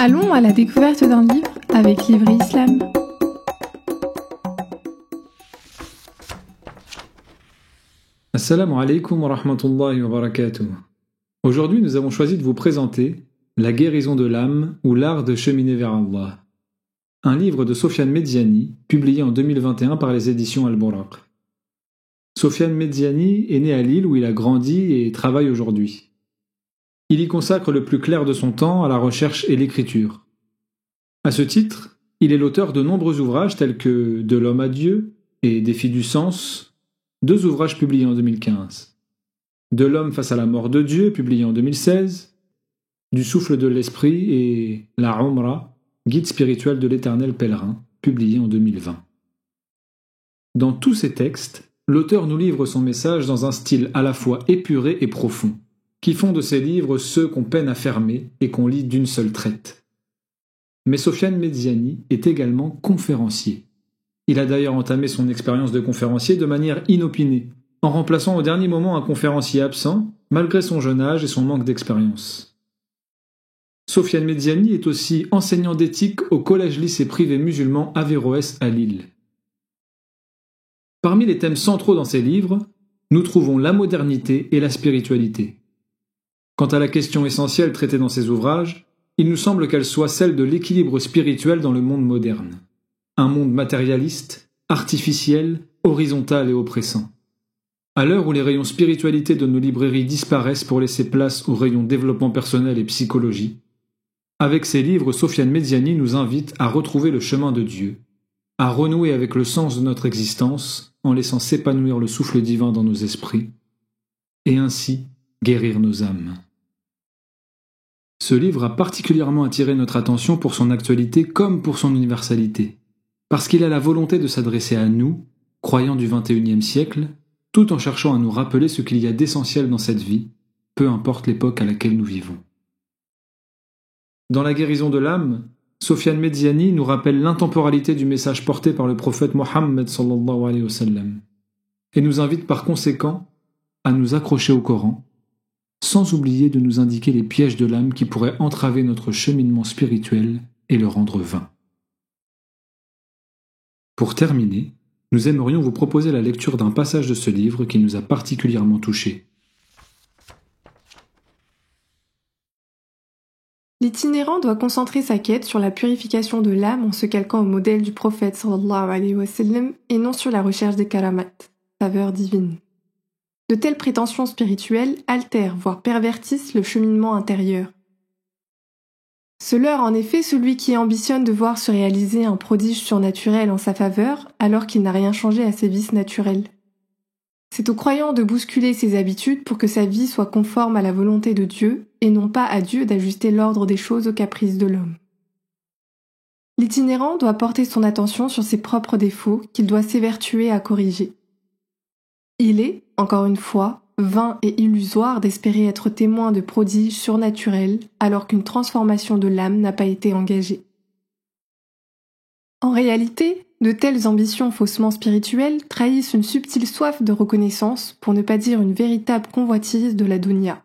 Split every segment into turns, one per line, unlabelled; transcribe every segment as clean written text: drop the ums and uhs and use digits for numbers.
Allons à la découverte d'un livre avec Livre Islam.
Assalamu alaikum wa rahmatullahi wa barakatuh. Aujourd'hui, nous avons choisi de vous présenter La guérison de l'âme ou l'art de cheminer vers Allah, un livre de Sofiane Medjani, publié en 2021 par les éditions Al-Buraq. Sofiane Medjani est né à Lille où il a grandi et travaille aujourd'hui. Il y consacre le plus clair de son temps à la recherche et l'écriture. À ce titre, il est l'auteur de nombreux ouvrages tels que De l'homme à Dieu et Défi du sens, deux ouvrages publiés en 2015. De l'homme face à la mort de Dieu, publié en 2016, Du souffle de l'esprit et La Umra, guide spirituel de l'éternel pèlerin, publié en 2020. Dans tous ces textes, l'auteur nous livre son message dans un style à la fois épuré et profond, qui font de ces livres ceux qu'on peine à fermer et qu'on lit d'une seule traite. Mais Sofiane Medjani est également conférencier. Il a d'ailleurs entamé son expérience de conférencier de manière inopinée, en remplaçant au dernier moment un conférencier absent, malgré son jeune âge et son manque d'expérience. Sofiane Medjani est aussi enseignant d'éthique au collège-lycée privé musulman Averroès à Lille. Parmi les thèmes centraux dans ses livres, nous trouvons la modernité et la spiritualité. Quant à la question essentielle traitée dans ses ouvrages, il nous semble qu'elle soit celle de l'équilibre spirituel dans le monde moderne. Un monde matérialiste, artificiel, horizontal et oppressant. À l'heure où les rayons spiritualité de nos librairies disparaissent pour laisser place aux rayons développement personnel et psychologie, avec ses livres, Sofiane Medjani nous invite à retrouver le chemin de Dieu, à renouer avec le sens de notre existence en laissant s'épanouir le souffle divin dans nos esprits, et ainsi guérir nos âmes. Ce livre a particulièrement attiré notre attention pour son actualité comme pour son universalité, parce qu'il a la volonté de s'adresser à nous, croyants du XXIe siècle, tout en cherchant à nous rappeler ce qu'il y a d'essentiel dans cette vie, peu importe l'époque à laquelle nous vivons. Dans La guérison de l'âme, Sofiane Medjani nous rappelle l'intemporalité du message porté par le prophète Mohammed sallallahu alayhi wa sallam, et nous invite par conséquent à nous accrocher au Coran, sans oublier de nous indiquer les pièges de l'âme qui pourraient entraver notre cheminement spirituel et le rendre vain. Pour terminer, nous aimerions vous proposer la lecture d'un passage de ce livre qui nous a particulièrement touchés.
L'itinérant doit concentrer sa quête sur la purification de l'âme en se calquant au modèle du prophète sallallahu alayhi wa sallam et non sur la recherche des karamat, faveurs divines. De telles prétentions spirituelles altèrent, voire pervertissent le cheminement intérieur. Se leurre en effet celui qui ambitionne de voir se réaliser un prodige surnaturel en sa faveur alors qu'il n'a rien changé à ses vices naturels. C'est au croyant de bousculer ses habitudes pour que sa vie soit conforme à la volonté de Dieu et non pas à Dieu d'ajuster l'ordre des choses aux caprices de l'homme. L'itinérant doit porter son attention sur ses propres défauts qu'il doit s'évertuer à corriger. Il est, encore une fois, vain et illusoire d'espérer être témoin de prodiges surnaturels alors qu'une transformation de l'âme n'a pas été engagée. En réalité, de telles ambitions faussement spirituelles trahissent une subtile soif de reconnaissance, pour ne pas dire une véritable convoitise de la dunya.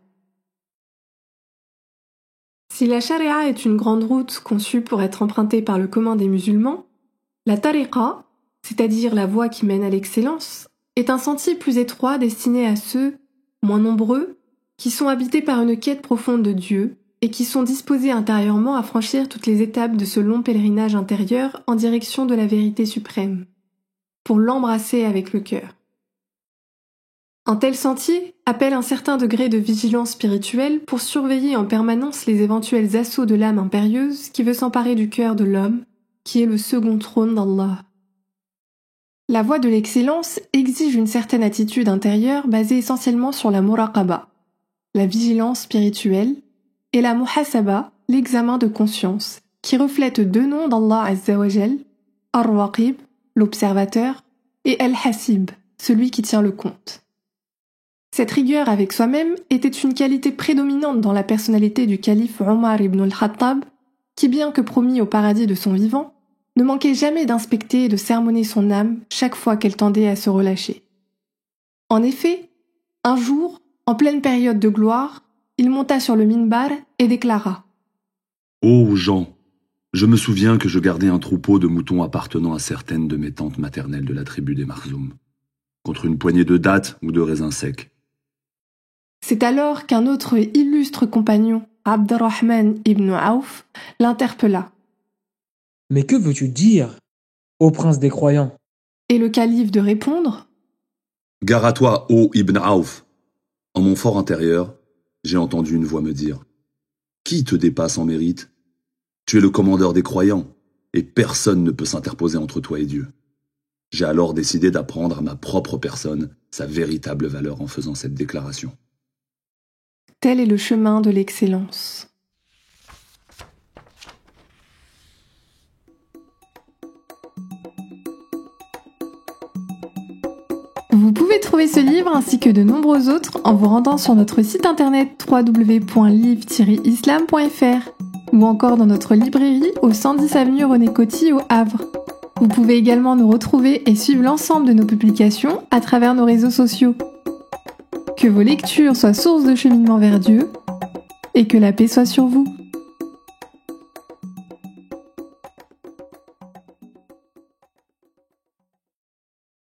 Si la charia est une grande route conçue pour être empruntée par le commun des musulmans, la tariqa, c'est-à-dire la voie qui mène à l'excellence, est un sentier plus étroit destiné à ceux, moins nombreux, qui sont habités par une quête profonde de Dieu et qui sont disposés intérieurement à franchir toutes les étapes de ce long pèlerinage intérieur en direction de la vérité suprême, pour l'embrasser avec le cœur. Un tel sentier appelle un certain degré de vigilance spirituelle pour surveiller en permanence les éventuels assauts de l'âme impérieuse qui veut s'emparer du cœur de l'homme, qui est le second trône d'Allah. La voie de l'excellence exige une certaine attitude intérieure basée essentiellement sur la muraqaba, la vigilance spirituelle, et la muhasaba, l'examen de conscience, qui reflète deux noms d'Allah Azza wa Jal, Ar-Waqib, l'observateur, et Al-Hasib, celui qui tient le compte. Cette rigueur avec soi-même était une qualité prédominante dans la personnalité du calife Omar ibn al-Khattab, qui bien que promis au paradis de son vivant, ne manquait jamais d'inspecter et de sermonner son âme chaque fois qu'elle tendait à se relâcher. En effet, un jour, en pleine période de gloire, il monta sur le minbar et déclara
Ô gens, je me souviens que je gardais un troupeau de moutons appartenant à certaines de mes tantes maternelles de la tribu des Makhzoum, contre une poignée de dattes ou de raisins secs.
C'est alors qu'un autre illustre compagnon, Abdurrahman ibn Auf, l'interpella.
« Mais que veux-tu dire, ô prince des croyants ?»
Et le calife de répondre.
« Gare à toi, ô Ibn Auf ! En mon fort intérieur, j'ai entendu une voix me dire « Qui te dépasse en mérite ? Tu es le commandeur des croyants, et personne ne peut s'interposer entre toi et Dieu. » J'ai alors décidé d'apprendre à ma propre personne sa véritable valeur en faisant cette déclaration.
Tel est le chemin de l'excellence. Vous pouvez trouver ce livre ainsi que de nombreux autres en vous rendant sur notre site internet www.livre-islam.fr ou encore dans notre librairie au 110 avenue René Coty au Havre. Vous pouvez également nous retrouver et suivre l'ensemble de nos publications à travers nos réseaux sociaux. Que vos lectures soient source de cheminement vers Dieu et que la paix soit sur vous.